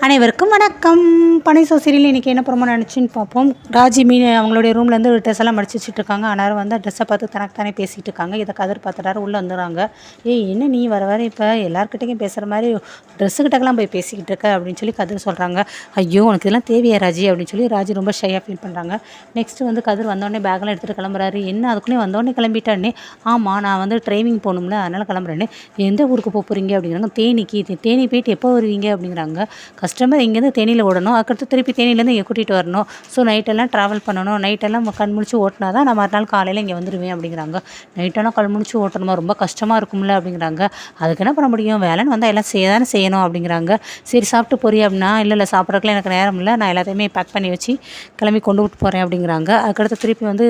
அனைவருக்கும் வணக்கம். பனை சோசியலில் இன்றைக்கி என்ன ப்ரோமோ நினச்சின்னு பார்ப்போம். ராஜி மீன் அவங்களுடைய ரூம்லேருந்து ஒரு ட்ரெஸ் எல்லாம் மடிச்சு வச்சுட்ருக்காங்க. அன்னாரும் வந்து ட்ரெஸ்ஸை பார்த்து தனக்கு தானே பேசிகிட்டு இருக்காங்க. இதை கதிர் பார்த்துட்டாரு, உள்ளே வந்துடுறாங்க. என்ன நீ வர வர இப்போ எல்லாருக்கிட்டையும் பேசுகிற மாதிரி ட்ரெஸ்ஸுக்கிட்டக்கெல்லாம் போய் பேசிக்கிட்டு இருக்க அப்படின்னு சொல்லி கதிர் சொல்கிறாங்க. ஐயோ உனக்கு இதெல்லாம் தேவையா ராஜி அப்படின்னு சொல்லி ராஜி ரொம்ப ஷையாக ஃபீல் பண்ணுறாங்க. நெக்ஸ்ட்டு வந்து கதிர் வந்தோடனே பேக்கெல்லாம் எடுத்துகிட்டு கிளம்புறாரு. என்ன அதுக்குள்ளேயும் வந்தோடனே கிளம்பிட்டானே. ஆமாம் நான் வந்து ட்ரைனிங் போகணும்ல, அதனால் கிளம்புறேன்னே. எந்த ஊருக்கு போகிறீங்க அப்படிங்கிறாங்க. தேனி போயிட்டு எப்போ வருவீங்க அப்படிங்கிறாங்க. கஸ்டமர் இங்கேருந்து தேனியில் ஓடணும், அதுக்கடுத்து திருப்பி தேனியிலேருந்து இங்கே கூட்டிகிட்டு வரணும். ஸோ நைட்டெல்லாம் ட்ராவல் பண்ணணும், நைட்டெல்லாம் கண் முழிச்சு ஓட்டினா தான் நான் மறுநாள் காலையில் இங்கே வந்துடுவேன் அப்படிங்கிறாங்க. நைட்டெல்லாம் கண் முழிச்சு ஓட்டணுமா, ரொம்ப கஷ்டமாக இருக்கும்ல அப்படிங்கிறாங்க. அதுக்கு என்ன பண்ண முடியும், வேலைன்னு வந்தால் எல்லாம் தானே செய்யணும் அப்படிங்கிறாங்க. சரி சாப்பிட்டு போறியா அப்படின்னா, இல்லை சாப்பிட்றதுக்குலாம் எனக்கு நேரம் இல்லை, நான் எல்லாத்தையுமே பேக் பண்ணி வச்சு கிளம்பி கொண்டு விட்டு போகிறேன் அப்படிங்கிறாங்க. அதுக்கடுத்து திருப்பி வந்து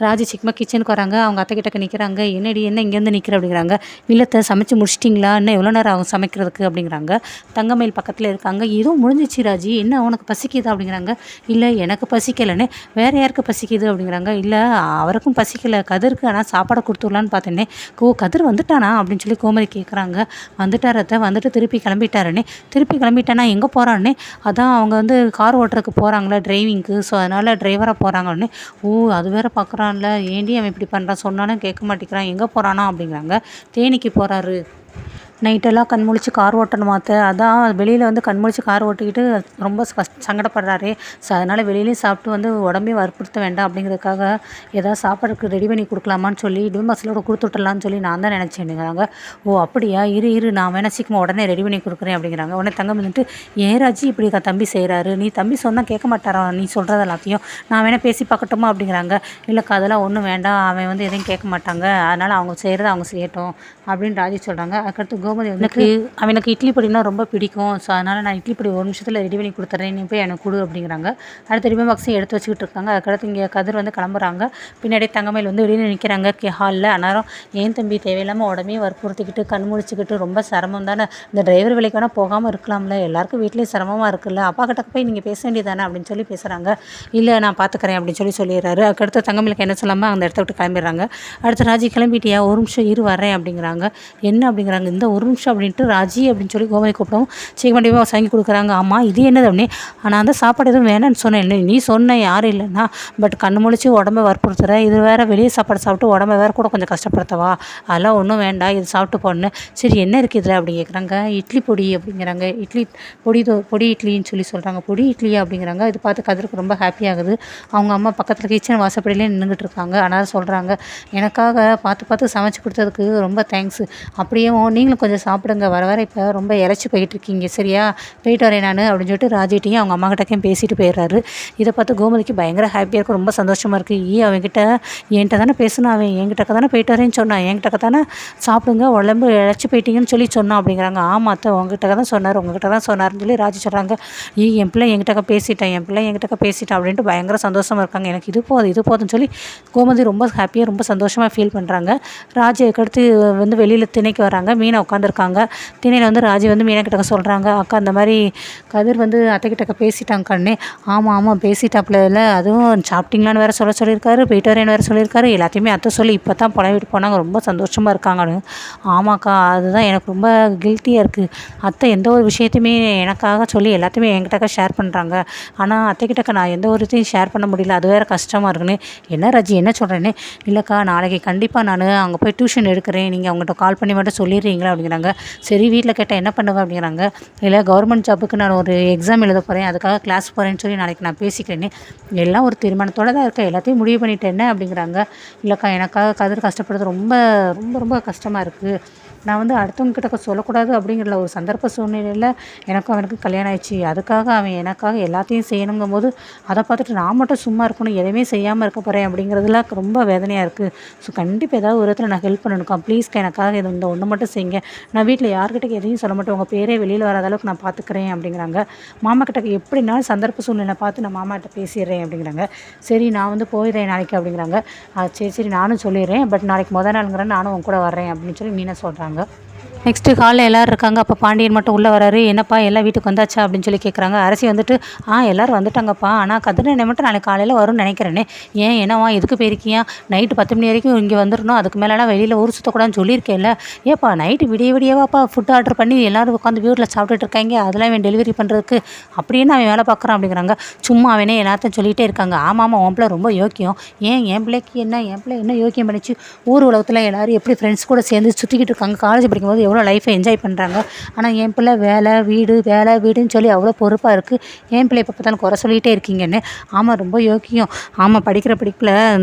ராஜி சிக்கமாக கிச்சனுக்கு வராங்க. அவங்க அத்தை கிட்டக்க நிற்கிறாங்க. என்னடி என்ன இங்கேருந்து நிற்கிற அப்படிங்கிறாங்க. இல்லத்தை சமைச்சு முடிச்சிட்டிங்களா, இன்னும் எவ்வளோ நேரம் ஆகும் சமைக்கிறதுக்கு அப்படிங்கிறாங்க. தங்கமயில் பக்கத்தில் இருக்காங்க. ஏதோ முடிஞ்சிச்சு ராஜி, என்ன உனக்கு பசிக்குது அப்படிங்கிறாங்க. இல்லை எனக்கு பசிக்கலைன்னு, வேறு யாருக்கு பசிக்குது அப்படிங்கிறாங்க. இல்லை அவருக்கும் பசிக்கலை, கதிருக்கு ஆனால் சாப்பாடை கொடுத்துடலான்னு பார்த்தேன்னே. கதிர் வந்துட்டானா அப்படின்னு சொல்லி கோமதி கேட்குறாங்க. வந்துட்டாரத்தை, வந்துட்டு திருப்பி கிளம்பிட்டானா எங்கே போகிறான்னே. அதான் அவங்க வந்து கார் ஓட்டுறதுக்கு போகிறாங்களே டிரைவிங்க்கு, ஸோ அதனால் டிரைவராக போகிறாங்கன்னு. அது வேறு பார்க்குறான்ல, ஏண்டி அவன் இப்படி பண்ணுறான், சொன்னாலும் கேட்க மாட்டேங்கிறான், எங்கே போகிறானா அப்படிங்கிறாங்க. தேனிக்கு போகிறாரு. நைட்டெல்லாம் கண் முழிச்சு கார் ஓட்டணுமாத்த, அதான் வெளியில் வந்து கண் முழிச்சு கார் ஓட்டிக்கிட்டு ரொம்ப சங்கடப்படுறாரு. ஸோ அதனால் வெளியிலேயும் சாப்பிட்டு வந்து உடம்பே வற்புறுத்த வேண்டாம் அப்படிங்கிறதுக்காக ஏதாவது சாப்பாடுக்கு ரெடி பண்ணி கொடுக்கலாமான்னு சொல்லி டிமஸிலோட கொடுத்துட்டலான்னு சொல்லி நான் தான் நினச்சேன்னுங்கிறாங்க. அப்படியா, இரு நான் வேணா சீக்கிரமாக உடனே ரெடி பண்ணி கொடுக்குறேன் அப்படிங்கிறாங்க. உடனே தங்கம் வந்துட்டு, ஏன் ராஜி இப்படி தம்பி செய்கிறாரு, நீ தம்பி சொன்னால் கேட்க மாட்டாரா, நீ சொல்கிறது எல்லாத்தையும் நான் வேணால் பேசி பார்க்கட்டுமா அப்படிங்கிறாங்க. இல்லைக்கா அதெல்லாம் ஒன்றும் வேண்டாம், அவன் வந்து எதையும் கேட்க மாட்டாங்க, அதனால் அவங்க செய்கிறத அவங்க செய்யட்டும் அப்படின்னு ராஜி சொல்கிறாங்க. அதுக்கடுத்து கோமதி வந்து, அவனுக்கு இட்லி பொடினா ரொம்ப பிடிக்கும், ஸோ அதனால் நான் இட்லி பொடி ஒரு நிமிஷத்தில் ரெடி பண்ணி கொடுத்துட்றேன், நீ போய் எனக்கு கொடு அப்படிங்கிறாங்க. அடுத்த டிஃபன் பாக்ஸையும் எடுத்து வச்சுக்கிட்டு இருக்காங்க. அதுக்கடுத்து இங்கே கதிர் வந்து கிளம்புறாங்க. பின்னாடியே தங்கமயில் வந்து வெளியில் நிற்கிறாங்க ஹாலில். அன்னாரம் ஏன் தம்பி தேவையில்லாமல் உடம்பே வற்புறுத்திக்கிட்டு கண் முழிச்சிக்கிட்டு ரொம்ப சிரமம் தானே, இந்த டிரைவர் வேலைக்கான போகாமல் இருக்கலாம்ல, எல்லாருக்கும் வீட்லேயும் சிரமமாக இருக்குல்ல, அப்பா கிட்ட போய் நீங்கள் பேச வேண்டியதானே அப்படின்னு சொல்லி பேசுகிறாங்க. இல்லை நான் பார்த்துக்கிறேன் அப்படின்னு சொல்லிடுறாரு. அதுக்கடுத்து தங்கமயிலுக்கு என்ன சொல்லாமல் அந்த இடத்த விட்டு கிளம்பிடுறாங்க. அடுத்து ராஜி கிளம்பிட்டியா, ஒரு நிமிஷம் இரு வரேன் அப்படிங்கிறாங்க. என்ன அப்படிங்கிறாங்க. இந்த ஒரு நிமிஷம் அப்படின்ட்டு ராஜி அப்படின்னு சொல்லி கோமதி கூப்பிடவும் சீக்கிரமாக வாங்கி கொடுக்குறாங்க. ஆமாம் இது என்னது அப்படின்னு, ஆனால் அந்த சாப்பாடு எதுவும் வேணான்னு சொன்னேன், நீ சொன்ன யாரும் இல்லைன்னா, பட் கண்ணு முழிச்சு உடம்பை வற்புறுத்துற, இது வேறு வெளியே சாப்பாடு சாப்பிட்டு உடம்பை வேறு கூட கொஞ்சம் கஷ்டப்படுத்தவா, அதெல்லாம் ஒன்றும் வேண்டாம், இது சாப்பிட்டு போடணும். சரி என்ன இருக்குது இதில் அப்படி கேட்குறாங்க. இட்லி பொடி அப்படிங்கிறாங்க. இட்லி பொடி இட்லின்னு சொல்லி சொல்கிறாங்க. பொடி இட்லியா அப்படிங்கிறாங்க. இது பார்த்து கதிருக்கு ரொம்ப ஹாப்பியாகுது. அவங்க அம்மா பக்கத்தில் கிச்சன் வாசப்படியிலே நின்றுட்டு இருக்காங்க. ஆனால் சொல்கிறாங்க, எனக்காக பார்த்து சமைச்சு கொடுத்ததுக்கு ரொம்ப தேங்க்ஸ், அப்படியே நீங்களும் கொஞ்சம் சாப்பிடுங்க, வர இப்போ ரொம்ப இறச்சி போயிட்டுருக்கீங்க, சரியா போயிட்டு வரேன் நான் அப்படின்னு சொல்லிட்டு ராஜிட்டையும் அவங்க அம்மா கிட்டக்கையும் பேசிட்டு போயிடுறாரு. இதை பார்த்து கோமதிக்கு பயங்கர ஹாப்பியாக இருக்கும், ரொம்ப சந்தோஷமாக இருக்குது. அவன்கிட்ட என்கிட்ட தானே பேசணும், அவன் என்கிட்ட தானே போயிட்டு வரேன்னு சொன்னான், என்கிட்ட தானே சாப்பிடுங்க உடம்பு இழைச்சி போயிட்டீங்கன்னு சொல்லி சொன்னான் அப்படிங்கிறாங்க. ஆமாம் அத்தை உங்ககிட்ட தான் சொன்னார்னு சொல்லி ராஜி சொல்கிறாங்க. என் பிள்ளை என்கிட்ட பேசிட்டேன் அப்படின்ட்டு பயங்கர சந்தோஷமாக இருக்காங்க. எனக்கு இது போதும்னு சொல்லி கோமதி ரொம்ப ஹாப்பியாக ரொம்ப சந்தோஷமாக ஃபீல் பண்ணுறாங்க. ராஜிக்கு அடுத்து வந்து வெளியில் திணைக்கு வராங்க. மீனை உட்காந்துருக்காங்க. திணையில் வந்து ராஜி வந்து மீனை கிட்ட சொல்கிறாங்க, அக்கா அந்த மாதிரி கதிர் வந்து அத்தைக்கிட்ட பேசிட்டாங்க கண்ணே. ஆமாம் பேசிட்டாப்புல, இல்லை அதுவும் சாப்பிட்டீங்களான்னு வேறு சொல்லியிருக்காரு, போயிட்டு வரேன்னு வேறு சொல்லியிருக்காரு, எல்லாத்தையுமே அத்தை சொல்லி இப்போ தான் புலம்பிட்டு போனாங்க, ரொம்ப சந்தோஷமாக இருக்காங்கன்னு. ஆமாக்கா அதுதான் எனக்கு ரொம்ப கில்ட்டியாக இருக்குது, அத்தை எந்த ஒரு விஷயத்தையுமே எனக்காக சொல்லி எல்லாத்தையுமே என்கிட்ட ஷேர் பண்ணுறாங்க, ஆனால் அத்தைக்கிட்ட நான் எந்த ஒரு இதையும் ஷேர் பண்ண முடியல, அது வேறு கஷ்டமாக இருக்குன்னு. என்ன ராஜி என்ன சொல்கிறேன்னு. இல்லைக்கா நாளைக்கு கண்டிப்பாக நான் அங்கே போய் டியூஷன் எடுக்கிறேன், நீங்கள் அவங்கள்ட்ட கால் பண்ணி மட்டும் சொல்லிடுறீங்களா அப்படிங்கிறாங்க. சரி வீட்டில் கேட்டால் என்ன பண்ணுவேன் அப்படிங்கிறாங்க. இல்லை கவர்மெண்ட் ஜாப்புக்கு நான் ஒரு எக்ஸாம் எழுத போகிறேன், அதுக்காக கிளாஸ் போகிறேன்னு சொல்லி நாளைக்கு நான் பேசிக்கிறேன்னு. எல்லாம் ஒரு தீர்மானத்தோடு தான் இருக்கேன், எல்லாத்தையும் முடிவு பண்ணிட்டேன் அப்படிங்கிறாங்க. இல்லைக்கா எனக்காக கதிர் கஷ்டப்படுறது ரொம்ப ரொம்ப ரொம்ப கஷ்டமாக இருக்குது, நான் வந்து அடுத்தவங்க கிட்ட சொல்லக்கூடாது அப்படிங்கிற ஒரு சந்தர்ப்ப சூழ்நிலையில் எனக்கும் அவனுக்கு கல்யாணம் ஆயிடுச்சு, அதுக்காக அவன் எனக்காக எல்லாத்தையும் செய்யணுங்கும் போது அதை பார்த்துட்டு நான் மட்டும் சும்மா இருக்கணும், எதுவுமே செய்யாமல் இருக்க போகிறேன் அப்படிங்கிறதுலாம் ரொம்ப வேதனையாக இருக்குது. ஸோ கண்டிப்பாக ஏதாவது ஒரு இடத்துல நான் ஹெல்ப் பண்ணணுக்கா, ப்ளீஸ்க்கா எனக்காக இது இந்த ஒன்று மட்டும் செய்யுங்க, நான் வீட்டில் யார்கிட்ட எதையும் சொல்ல மாட்டேன், உங்கள் பேரே வெளியில் வராத அளவுக்கு நான் பார்த்துக்கிறேன் அப்படிங்கிறாங்க. மாமா கிட்ட எப்படினாலும் சந்தர்ப்ப சூழ்நிலை பார்த்து நான் மாமாட்ட பேசிடுறேன் அப்படிங்கிறாங்க. சரி நான் வந்து போயிடுறேன் நாளைக்கு அப்படிங்கிறாங்க. சரி நானும் சொல்லிடுறேன், பட் நாளைக்கு நாளுங்கிறேன் நானும் உன் கூட வர்றேன் அப்படின்னு சொல்லி மீனா சொல்கிறாங்க. நெக்ஸ்ட்டு ஹாலில் எல்லோரும் இருக்காங்க. அப்போ பாண்டியன் மட்டும் உள்ளே வராரு. என்னப்பா எல்லாம் வீட்டுக்கு வந்தாச்சா அப்படின்னு சொல்லி கேட்குறாங்க. அரசி வந்துட்டு எல்லோரும் வந்துட்டாங்கப்பா, ஆனால் கதிரவனை மட்டும் நாளைக்கு காலையில் வரும்னு நினைக்கிறேனே. ஏன் என்னவா எதுக்கு போயிருக்கியா? நைட்டு 10 மணி வரைக்கும் இங்கே வந்துடணும், அதுக்கு மேலெலாம் வெளியில் ஊர் சுற்றக்கூடாதுன்னு சொல்லியிருக்கேன்ல. ஏப்பா நைட்டு விடிய விடியவாப்பா ஃபுட் ஆர்டர் பண்ணி எல்லோரும் உட்காந்து வீட்டில் சாப்பிட்டுட்டு இருக்காங்க, அதெல்லாம் அவன் டெலிவரி பண்ணுறதுக்கு அப்படின்னு அவன் வேலை பார்க்குறான் அப்படிங்கிறாங்க. சும்மா அவனே எல்லாத்தையும் சொல்லிகிட்டே இருக்காங்க. ஆமாம் உன் பிள்ளை ரொம்ப யோக்கியம். ஏன் என் பிள்ளைக்கு என்ன, என் பிள்ளை என்ன யோக்கியம் பண்ணிச்சு? ஊர் உலகத்தில் எல்லோரும் எப்படி ஃப்ரெண்ட்ஸ் கூட சேர்ந்து சுற்றிக்கிட்டு இருக்காங்க, காலேஜ் படிக்கும்போது எவ்வளோ லைஃப்பை என்ஜாய் பண்ணுறாங்க. ஆனால் என் பிள்ளை வேலை வீடுன்னு சொல்லி அவ்வளோ பொறுப்பாக இருக்குது. என் பிள்ளை எப்போ பார்த்தாலும் குறை சொல்லிகிட்டே இருக்கீங்கன்னு. ஆமாம் ரொம்ப யோக்கியம். ஆமாம் படிக்கிற படிப்பில்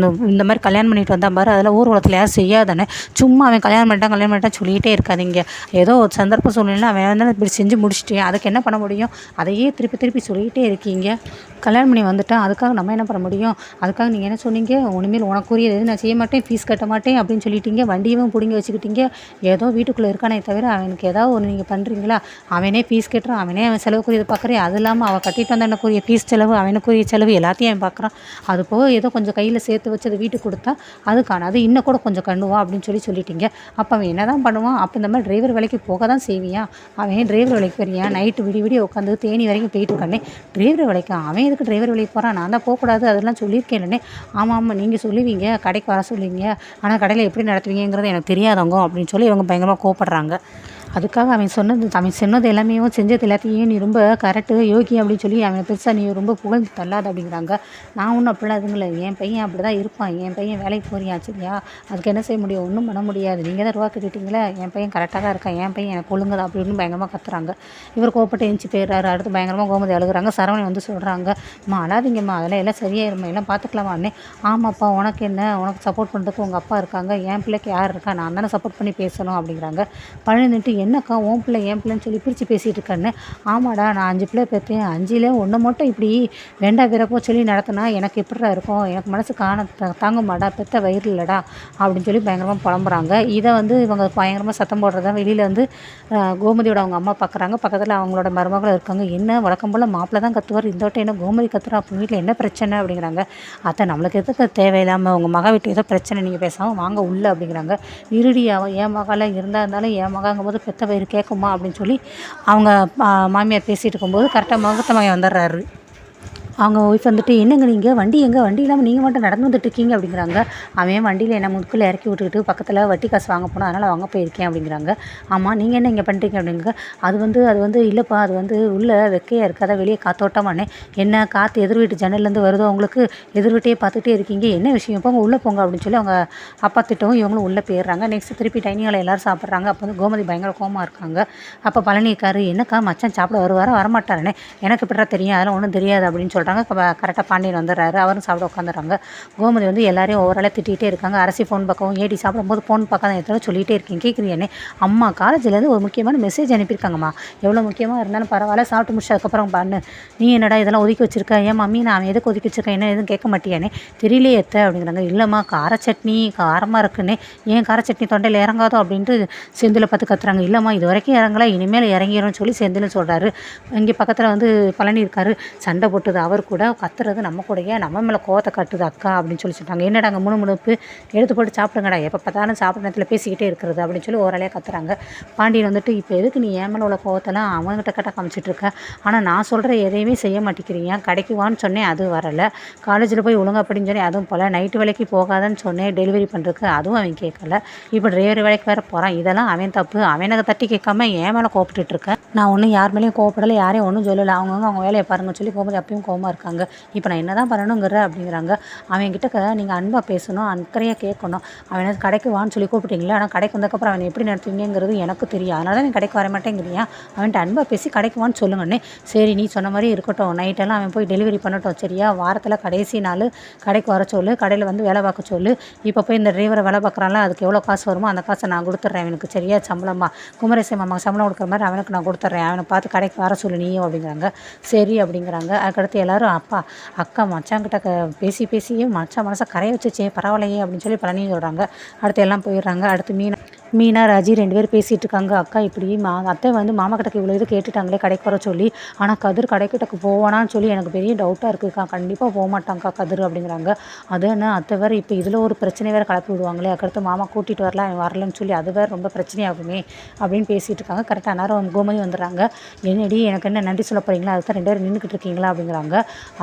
இந்த மாதிரி கல்யாணம் பண்ணிட்டு வந்தான் பாரு, அதில் ஊர் உலகத்தில் யாரும் செய்யாதானே. சும்மா அவன் கல்யாணம் பண்ணிட்டான் சொல்லிகிட்டே இருக்காதீங்க. ஏதோ ஒரு சந்தர்ப்ப சூழ்நிலை அவன் வந்து இப்படி செஞ்சு முடிச்சுட்டேன், அதுக்கு என்ன பண்ண முடியும்? அதையே திருப்பி சொல்லிகிட்டே இருக்கீங்க. கல்யாணம் பண்ணி வந்துட்டான், அதுக்காக நம்ம என்ன பண்ண முடியும்? அதுக்காக நீங்கள் என்ன சொன்னீங்க? ஒன்றுமேல் உனக்குரியது எது நான் செய்ய மாட்டேன், ஃபீஸ் கட்ட மாட்டேன் அப்படின்னு சொல்லிட்டீங்க. வண்டியும் பிடிங்கி வச்சுக்கிட்டீங்க. ஏதோ வீட்டுக்குள்ளே இருக்கானே தவிர அவனுக்கு ஏதாவது ஒன்று நீங்கள் பண்ணுறீங்களா? அவனே ஃபீஸ் கட்டுறான், அவனே அவன் செலவுக்குரியது பார்க்குறேன். அது இல்லாமல் அவள் கட்டிட்டு வந்த எனக்குரிய ஃபீஸ் செலவு, அவனுக்குரிய செலவு எல்லாத்தையும் அவன் பார்க்குறான். அது போக ஏதோ கொஞ்சம் கையில் சேர்த்து வச்சு அதை வீட்டுக்கு கொடுத்தா அதுக்கான அது இன்னும் கூட கொஞ்சம் கண்ணுவா அப்படின்னு சொல்லிட்டீங்க. அப்போ அவன் என்ன தான் பண்ணுவான்? அப்போ இந்த மாதிரி டிரைவர் வேலைக்கு போக தான் செய்வியான். அவன் டிரைவர் வேலைக்கு போறியான்? நைட்டு விடிய உட்காந்து தேனி வரைக்கும் போயிட்டு இருக்கானே டிரைவர் வேலைக்கு. அவன் எதுக்கு டிரைவர் வேலைக்கு போகிறான்? நான் தான் போகக்கூடாது அதெல்லாம் சொல்லியிருக்கேன். ஆமாம் நீங்கள் சொல்லுவீங்க, கடைக்கு வர சொல்லுவீங்க, ஆனால் கடையில் எப்படி நடத்துவீங்கிறது எனக்கு தெரியாதவங்க அப்படின்னு சொல்லி இவங்க பயங்கரமாக கோவப்படுறாங்க. அதுக்காக அவன் சொன்னது எல்லாமே செஞ்சது எல்லாத்தையும் நீ ரொம்ப கரெக்டு யோகி அப்படின்னு சொல்லி அவனை பெருசாக நீ ரொம்ப புகழ்ந்து தள்ளாத அப்படிங்கிறாங்க. நான் ஒன்றும் அப்படிலாம் இதுங்களே, என் பையன் அப்படி தான் இருப்பான். என் பையன் வேலைக்கு போறியா சரியா, அதுக்கு என்ன செய்ய முடியும்? ஒன்றும் பண்ண முடியாது. நீங்கள் தான் ரூபா கட்டிட்டீங்களே, என் பையன் கரெக்டாக தான் இருக்கான், என் பையன் எனக்கு ஒழுங்குதான் அப்படின்னு பயங்கரமாக கத்துறாங்க. இவர் கோப்பட்டு எஞ்சி போயிடுறாரு. அடுத்து பயங்கரமாக கோமதி அழுகுறாங்க. சரவணி வந்து சொல்கிறாங்க, அம்மா அழாதீங்கம்மா, அதெல்லாம் எல்லாம் சரியாயிருமா, எல்லாம் பார்த்துக்கலாமா அண்ணே. ஆமாப்பா உனக்கு என்ன, உனக்கு சப்போர்ட் பண்ணுறதுக்கு உங்கள் அப்பா இருக்காங்க, என் பிள்ளைக்கு யார் இருக்கா, நான் தானே சப்போர்ட் பண்ணி பேசணும் அப்படிங்கிறாங்க. பழனிட்டு என்னக்கா உன் பிள்ளை என் பிள்ளைன்னு சொல்லி பிரித்து பேசிகிட்டு இருக்கேன்னு. ஆமாடா நான் 5 பிள்ளை பெற்றேன், 5ல் ஒன்று மட்டும் இப்படி வேண்டா வீரப்போ சொல்லி நடத்தினா எனக்கு எப்படிடா இருக்கும்? எனக்கு மனசு தாங்க மாட்டா, பெற்ற வயிறு இல்லைடா அப்படின்னு சொல்லி பயங்கரமாக புலம்புறாங்க. இதை வந்து இவங்க பயங்கரமாக சத்தம் போடுறதா வெளியில் வந்து கோமதியோட அவங்க அம்மா பார்க்குறாங்க. பக்கத்தில் அவங்களோட மருமகள் இருக்காங்க. என்ன வழக்கம் போல் மாப்பிள்ளை தான் கத்துவார், இந்த வட்டம் என்ன கோமதி கத்துறா, அப்போ வீட்டில் என்ன பிரச்சனை அப்படிங்கிறாங்க. அதை நம்மளுக்கு எதுக்கு தேவையில்லாமல் உங்கள் மக வீட்டு ஏதோ பிரச்சனை, நீங்கள் பேசாமல் வாங்க உள்ள அப்படிங்கிறாங்க. இருடியாவும் என் மகால இருந்தாலும் என் மகாங்கும் போது பெத்த வயிறு கேட்குமா அப்படின்னு சொல்லி அவங்க மாமியார் பேசிகிட்டு இருக்கும்போது கரெக்டாக முகத்த மகன் வந்துடுறாரு. அவங்க ஒய்ஃப் வந்துட்டு, என்னங்க நீங்கள் வண்டி இல்லாமல் நீங்கள் மட்டும் நடந்து வந்துட்டுருக்கீங்க அப்படிங்கிறாங்க. அவன் வண்டியில் என்ன முதுக்கில் இறக்கி விட்டுக்கிட்டு பக்கத்தில் வட்டி காசு வாங்க போனோம், அதனால் வாங்க போயிருக்கேன் அப்படிங்கிறாங்க. ஆமாம் நீங்கள் என்ன இங்கே பண்ணுறீங்க அப்படிங்க. அது வந்து இல்லைப்பா, அது வந்து உள்ளே வெக்கையாக இருக்குது, அதை வெளியே காத்தோட்டமானே. என்ன காற்று எதிர் வீட்டு ஜன்னல்லேருந்து வருதோ உங்களுக்கு, எதிர் வீட்டையே பார்த்துட்டே இருக்கீங்க, என்ன விஷயம், போங்க உள்ளே போங்க அப்படின்னு சொல்லி அவங்க அப்பா திட்டவும் இவங்களும் உள்ளே போயிடுறாங்க. நெக்ஸ்ட் திருப்பி டைனிங்கில் எல்லோரும் சாப்பிட்றாங்க. அப்போ வந்து கோமதி பயங்கர கோவமாக இருக்காங்க. அப்போ பழனி இருக்காரு, என்னக்கா மச்சான் சாப்பிட வரமாட்டாரனே, எனக்கு இப்படிதான் தெரியும், அதெல்லாம் ஒன்றும் தெரியாது அப்படின்னு சொல்கிறாங்க. கரெக்டாக பாண்டியன் வந்துடுறாரு. அவரும் சாப்பிட உட்காந்துறாங்க. கோமதி வந்து எல்லாரையும் ஓவராலாக திட்டிகிட்டே இருக்காங்க. அரசி ஃபோன் பக்கம் ஏடி சாப்பிடும்போது ஃபோன் பார்க்காத எத்தனை சொல்லிகிட்டே இருக்கீங்க கேட்குறியானே. அம்மா காலேஜிலேருந்து ஒரு முக்கியமான மெசேஜ் அனுப்பியிருக்காங்கம்மா, எவ்வளோ முக்கியமாக இருந்தாலும் பரவாயில்ல, சாப்பிட்டு முடிச்சதுக்கப்புறம் பண்ணு, நீ என்னடா இதெல்லாம் ஒதுக்கி வச்சிருக்க, ஏன் மம்மி நான் அவன் எதுக்கு ஒதுக்கி வச்சிருக்கேன், என்ன எதுவும் கேட்க மாட்டியானே, தெரியலையே எத்த அப்படிங்கிறாங்க. இல்லைம்மா கார சட்னி காரமாக இருக்குன்னே, ஏன் கார சட்னி தொண்டையில் இறங்காதோ அப்படின்ட்டு செந்தில் பார்த்து கத்துறாங்க. இல்லைம்மா இது வரைக்கும் இறங்கல, இனிமேல் இறங்கிடும் சொல்லி செந்தில்னு சொல்கிறாரு. இங்கே பக்கத்தில் வந்து பழனி இருக்காரு. சண்டை போட்டுது அவர் கூட, கத்துறது நம்ம கூடயே, நம்ம மேலே கோவத்தை காட்டுது அக்கா அப்படின்னு சொல்லி சொல்லிட்டாங்க. என்னடா அங்கே முணுமுணுப்பு, எடுத்து போட்டு சாப்பிடுங்கடா, எப்போ பார்த்தாலும் சாப்பிட்ற நேரத்தில் பேசிக்கிட்டே இருக்கிறது அப்படின்னு சொல்லி ஓரளவு கத்துறாங்க. பாண்டியன் வந்துட்டு, இப்போ எதுக்கு நீ ஏன் மேலே உள்ள கோவத்தெல்லாம் அவங்ககிட்ட கட்ட காமிச்சிட்டு இருக்க, ஆனால் நான் சொல்கிற எதையுமே செய்ய மாட்டேங்கிறீங்க, கடைக்கு வான்னு சொன்னேன் அது வரலை, காலேஜில் போய் ஒழுங்கா அப்படின்னு சொன்னேன் அதுவும் போல், நைட்டு வேலைக்கு போகாதன்னு சொன்னேன் டெலிவரி பண்ணுறதுக்கு அதுவும் அவன் கேட்கல, இப்போ டிரைவர் வேலைக்கு வேறு போகிறான், இதெல்லாம் அவன் தப்பு, அவனை தட்டி கேட்காம ஏன் மேலே கோவப்பட்டு இருக்கேன், நான் ஒன்றும் யார் மேலேயும் கோவப்படலை, யாரையும் ஒன்றும் சொல்லலை, அவங்கவுங்க அவங்க வேலையை பாருங்கன்னு சொல்லி கோபம் அப்பயும் கோவமாக இருக்காங்க. இப்போ நான் என்ன தான் பண்ணணுங்கிற அப்படிங்கிறாங்க. அவன்கிட்ட நீங்கள் அன்பாக பேசணும், அக்கறையாக கேட்கணும். அவனை கடைக்கு வான்னு சொல்லி கூப்பிட்டீங்களே, ஆனால் கடைக்கு வந்ததுக்கப்புறம் அவனை எப்படி நடத்துவீங்கிறது எனக்கு தெரியும், அதனால தான் நீ கடைக்கு வர மாட்டேங்கிறியா, அவன்கிட்ட அன்பாக பேசி கடைக்கு வான்னு சொல்லுங்கண்ணே. சரி நீ சொன்ன மாதிரி இருக்கட்டும், நைட்டெல்லாம் அவன் போய் டெலிவரி பண்ணட்டும் சரியா, வாரத்தில் கடைசி நாள் கடைக்கு வர சொல்லு, கடையில் வந்து வேலை பார்க்க சொல்லு, இப்போ போய் இந்த டிரைவரை வேலை பார்க்குறான்ல அதுக்கு எவ்வளோ காசு வருமோ அந்த காசை நான் கொடுத்துட்றேன் அவனுக்கு சரியா, சம்பளமாக குமரேசன் மாமா சம்பளம் கொடுக்குற மாதிரி அவனுக்கு நான் கொடுத்துட்றேன், அவனை பார்த்து கடைக்கு வர சொல்லு நீயும் அப்படிங்கிறாங்க. சரி அப்படிங்கிறாங்க. அதுக்கடுத்து எல்லோரும் அப்பா அக்கா மச்சாங்கிட்ட பேசியே மச்சான் மனசை கரைய வச்சுச்சே பரவாயில்லையே அப்படின்னு சொல்லி பழனியும் சொல்கிறாங்க. அடுத்து எல்லாம் போயிடுறாங்க. அடுத்து மீனா, ராஜி 2 பேரும் பேசிகிட்டு இருக்காங்க. அக்கா இப்படி அத்தை வந்து மாமா கிட்டக்கு இவ்வளோ இது கேட்டுட்டாங்களே கடைக்கு வர சொல்லி. ஆனால் கதிர் கடைக்கிட்டக்கு போவானான்னு சொல்லி எனக்கு பெரிய டவுட்டாக இருக்குக்கா. கண்டிப்பாக போகமாட்டாங்க்கா கதிர் அப்படிங்கிறாங்க. அது என்ன அத்தை வேறு இப்போ இதில் ஒரு பிரச்சனை வேறு கிளப்பி விடுவாங்களே. அதுக்கடுத்து மாமா கூட்டிகிட்டு வரலாம் அவன் வரலன்னு சொல்லி அது வேறு ரொம்ப பிரச்சனையாகுமே அப்படின்னு பேசிகிட்டு இருக்காங்க. கரெக்டாக நேரம் கோமதி வந்துடுறாங்க. என்னடி எனக்கு என்ன நன்றி சொல்ல போகிறீங்களா? அதுக்கு தான் 2 பேரும் நின்றுக்கிட்டு இருக்கீங்களா அப்படிங்கிறாங்க.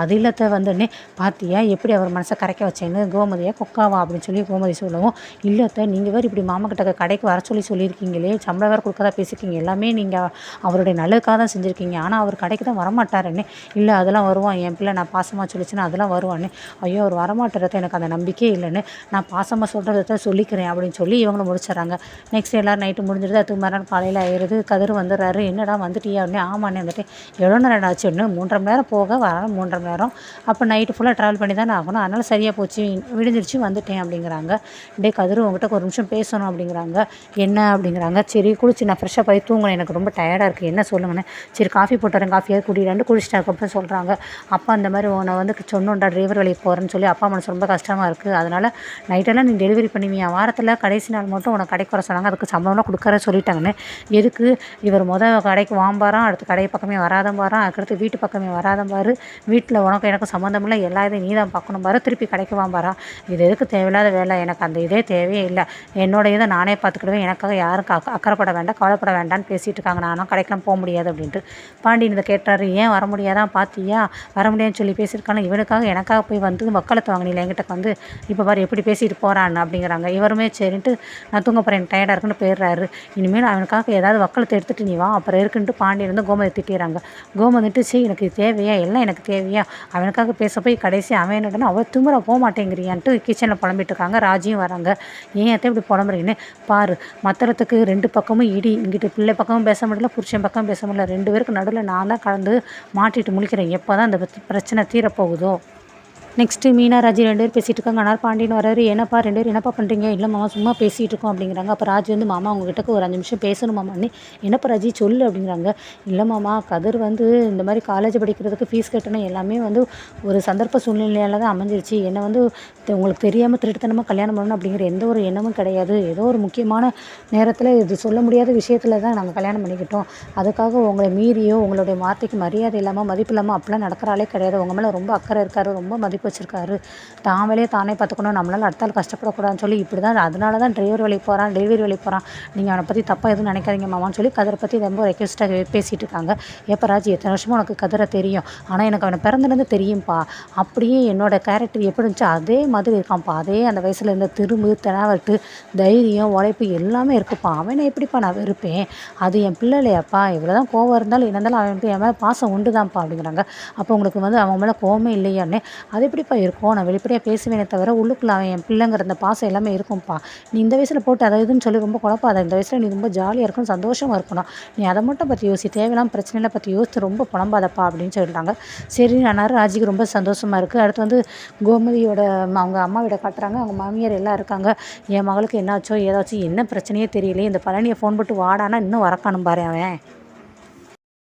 அது இல்லத்தை வந்தோடனே பார்த்தியா எப்படி அவர் மனசை கரைக்க வச்சேன்னு கோமதியா கொக்காவா அப்படின்னு சொல்லி கோமதி சொல்லவும், இல்லத்தை நீங்கள் வேறு இப்படி மாமா கிட்ட கடைக்கு வர சொல்லியிருக்கீங்களே, சம்பளம் வேறு கொடுக்கறதா பேசியிருக்கீங்க, எல்லாமே நீங்கள் அவருடைய நல்லதுக்காக தான் செஞ்சுருக்கீங்க, ஆனால் அவர் கடைக்கு தான் வரமாட்டாருன்னு. இல்லை அதெல்லாம் வருவான், என் பிள்ளை நான் பாசமாக சொல்லிச்சுன்னா அதெல்லாம் வருவான்னு. ஐயோ அவர் வரமாட்டாரத்தை எனக்கு அந்த நம்பிக்கையே இல்லைன்னு நான் பாசமாக சொல்கிறத சொல்லிக்கிறேன் அப்படின்னு சொல்லி இவங்களும் முடிச்சிடறாங்க. நெக்ஸ்ட் எல்லோரும் நைட்டு முடிஞ்சிடுது. அதுக்கு மறுநாள் காலையில் ஆயிடுது. கதிர் வந்துடுறாரு. என்னடா வந்துட்டியா அப்படின்னே. ஆமாண்ணே வந்துட்டு. எவ்வளோ நேரம் ஆச்சு? இன்னும் 3.5 மணி நேரம் போக வர 3.5 மணி நேரம். அப்போ நைட்டு ஃபுல்லாக ட்ராவல் பண்ணி தானே ஆகணும், அதனால் சரியாக போச்சு, விடிஞ்சிருச்சு வந்துட்டேன் அப்படிங்கிறாங்க. டே கதிர் உங்ககிட்ட ஒரு நிமிஷம் பேசணும் அப்படிங்கிறாங்க. என்ன அப்படிங்கிறாங்க. சரி குளிச்சு நான் ஃப்ரெஷ்ஷாக போய் தூங்கணும், எனக்கு ரொம்ப டயர்டாக இருக்குது, என்ன சொல்லுங்கண்ணே. சரி காஃபி போட்டுறேன், காஃபியாவது குடிடான்னு குடிச்சிட்டு அதுக்கப்புறம் சொல்கிறாங்க. அப்பா அந்த மாதிரி உன்னை வந்து சொன்னோண்டா டிரைவர் வேலைக்கு போகிறேன்னு சொல்லி அப்பா மனசு ரொம்ப கஷ்டமாக இருக்குது, அதனால் நைட்டெல்லாம் நீ டெலிவரி பண்ணுவீங்க, வாரத்தில் கடைசி நாள் மட்டும் உனக்கு கடைக்கு வர சொன்னாங்க, அதுக்கு சம்பளம்லாம் கொடுக்குற சொல்லிட்டாங்கன்னு. எதுக்கு இவர் கடைக்கு வாம்பாரான், அடுத்து கடை பக்கமே வராதம் பாரான், அதுக்கடுத்து வீட்டு பக்கமே வராதம் பாரு, வீட்டில் உனக்கு எனக்கு சம்மந்தம் இல்லை, எல்லா இதையும் நீ தான் பார்க்கணும் பாரு, திருப்பி கடைக்கு வாம்பாரா, இது எதுக்கு தேவையில்லாத வேலை, எனக்கு அந்த இதே தேவையே இல்லை, என்னோட இதை நானே பார்த்துக்கிடுவேன், எனக்காக யாரும் அக்கறைப்பட வேண்டாம், கவலைப்பட வேண்டாம்னு பேசிகிட்டு இருக்காங்க. நானும் கடைக்கெல்லாம் போக முடியாது அப்படின்ட்டு. பாண்டியன் இதை கேட்டார். ஏன் வர முடியாதான் பார்த்தியா, வர முடியாதுன்னு சொல்லி பேசியிருக்காங்க, இவனுக்காக எனக்காக போய் வந்து வக்காலத்து வாங்கினில என்கிட்ட வந்து இப்போ பாரு எப்படி பேசிட்டு போகிறான்னு அப்படிங்கிறாங்க. இவருமே சரின்ட்டு நான் தூங்க போகிறேன், எனக்கு டயர்டாக இருக்குன்னு போயிடுறாரு. இனிமேல் அவனுக்காக ஏதாவது வக்காலத்தை எடுத்துகிட்டு நீ வா அப்புறம் இருக்குன்ட்டு பாண்டியன் வந்து கோமதி திட்டிடுறாங்க. கோமதிட்டு சரி எனக்கு தேவையா, எல்லாம் எனக்கு தேவையா, அவனுக்காக பேச போய் கடைசி அவன் என்னடனா அவள் திமுறை போக மாட்டேங்கிறியான்ட்டு கிச்சனில் புலம்பிட்டு இருக்காங்க. ராஜியும் வராங்க. ஏன் அத்தை இப்படி புலம்புறீங்கன்னு பாரு, மற்றத்துக்கு 2 பக்கமும் இடி, இங்கிட்டு பிள்ளை பக்கமும் பேச முடியல, புருஷன் பக்கம் பேச முடியல, 2 பேருக்கு நடுவில் நான் தான் கலந்து மாட்டிட்டு முழிக்கிறேன், எப்போ தான் இந்த பிரச்சனை தீரப்போகுதோ. நெக்ஸ்ட்டு மீனா, ராஜி 2 பேர் பேசிகிட்டு இருக்காங்க. ஆனால் பாண்டியன் வராரு. என்னப்பா 2 பேரும் என்னப்பா பண்ணுறீங்க? இல்லை மாமா சும்மா பேசிகிட்டு இருக்கோம் அப்படிங்கிறாங்க. அப்போ ராஜி வந்து மாமா உங்ககிட்ட ஒரு 5 நிமிஷம் பேசணும் மாமான்னு. என்னப்பா ராஜி சொல்லு அப்படிங்கிறாங்க. இல்லை மாமா கதிர் வந்து இந்த மாதிரி காலேஜ் படிக்கிறதுக்கு ஃபீஸ் கட்டணும் எல்லாமே வந்து ஒரு சந்தர்ப்ப சூழ்நிலையால் தான் அமைஞ்சிருச்சு, என்னை வந்து உங்களுக்கு தெரியாமல் திருட்டுத்தனமாக கல்யாணம் பண்ணணும் அப்படிங்கிற எந்த ஒரு எண்ணமும் கிடையாது, ஏதோ ஒரு முக்கியமான நேரத்தில் இது சொல்ல முடியாத விஷயத்தில் தான் நாங்கள் கல்யாணம் பண்ணிக்கிட்டோம், அதுக்காக உங்களை மீறியோ உங்களுடைய வார்த்தைக்கு மரியாதை இல்லாமல் மதிப்பு இல்லாமல் அப்படிலாம் நடக்கிறாலே கிடையாது, உங்கள் மேலே ரொம்ப அக்கறை இருக்காரு, ரொம்ப மதிப்பு வச்சிருக்காரு, தான் வேலையை தானே பார்த்துக்கணும், நம்மளால் அடுத்த ஆள் கஷ்டப்படக்கூடாதுன்னு சொல்லி இப்படி தான், அதனால தான் டிரைவர் வேலைக்கு போகிறான், டெலிவரி வேலைக்கு போகிறான், நீங்கள் அவனை பற்றி தப்பாக எதுவும் நினைக்காதீங்க மாமான்னு சொல்லி கதிரை பற்றி ரொம்ப ரெக்வெஸ்ட்டாக பேசிகிட்டு இருக்காங்க. ஏப்பா ராஜி எத்தனை வருஷமும் உனக்கு கதிரை தெரியும், ஆனால் எனக்கு அவனை பிறந்தலேருந்து தெரியும்ப்பா, அப்படியே என்னோட கேரக்டர் எப்படி இருந்துச்சோ அதே மாதிரி இருக்கான்ப்பா, அதே அந்த வயசில் இருந்த திரும்பு தெனாவட்டு தைரியம் உழைப்பு எல்லாமே இருக்குப்பா, அவனை எப்படிப்பா நான் வெறுப்பேன், அது என் பிள்ளை இல்லையாப்பா, இவ்வளோ தான் கோவம் இருந்தாலும் என்ன இருந்தாலும் அவன் என் மேலே பாசம் உண்டு தான்ப்பா அப்படிங்கிறாங்க. அப்போ உங்களுக்கு வந்து அவன் மேலே கோவமே இல்லையானே, அது எப்படிப்பா இருக்கும், நான் வெளிப்படையாக பேசுவேனே தவிர உள்ளுக்குள்ள அவன் என் பிள்ளைங்கிற அந்த பாசம் எல்லாமே இருக்கும்ப்பா, நீ இந்த வயசில் போட்டு அதை இதுன்னு சொல்லி ரொம்ப குழப்பாத, இந்த வயசில் நீ ரொம்ப ஜாலியாக இருக்கணும் சந்தோஷமாக இருக்கணும், நீ அதை மட்டும் பற்றி யோசி, தேவையில்லாம பிரச்சனைலாம் பற்றி யோசித்து ரொம்ப புலம்பாதப்பா அப்படின்னு சொல்லிட்டாங்க. சரி ஆனாலும் ராஜிக்கு ரொம்ப சந்தோஷமாக இருக்குது. அடுத்து வந்து கோமதியோட அவங்க அம்மா வீட காட்டுறாங்க. அவங்க மாமியார் எல்லாம் இருக்காங்க. என் மகளுக்கு என்னாச்சோ ஏதாச்சும் என்ன பிரச்சனையே தெரியலையே, இந்த பழனியை ஃபோன் போட்டு வாடானா இன்னும் வரக்கானும் பாரு அவன்.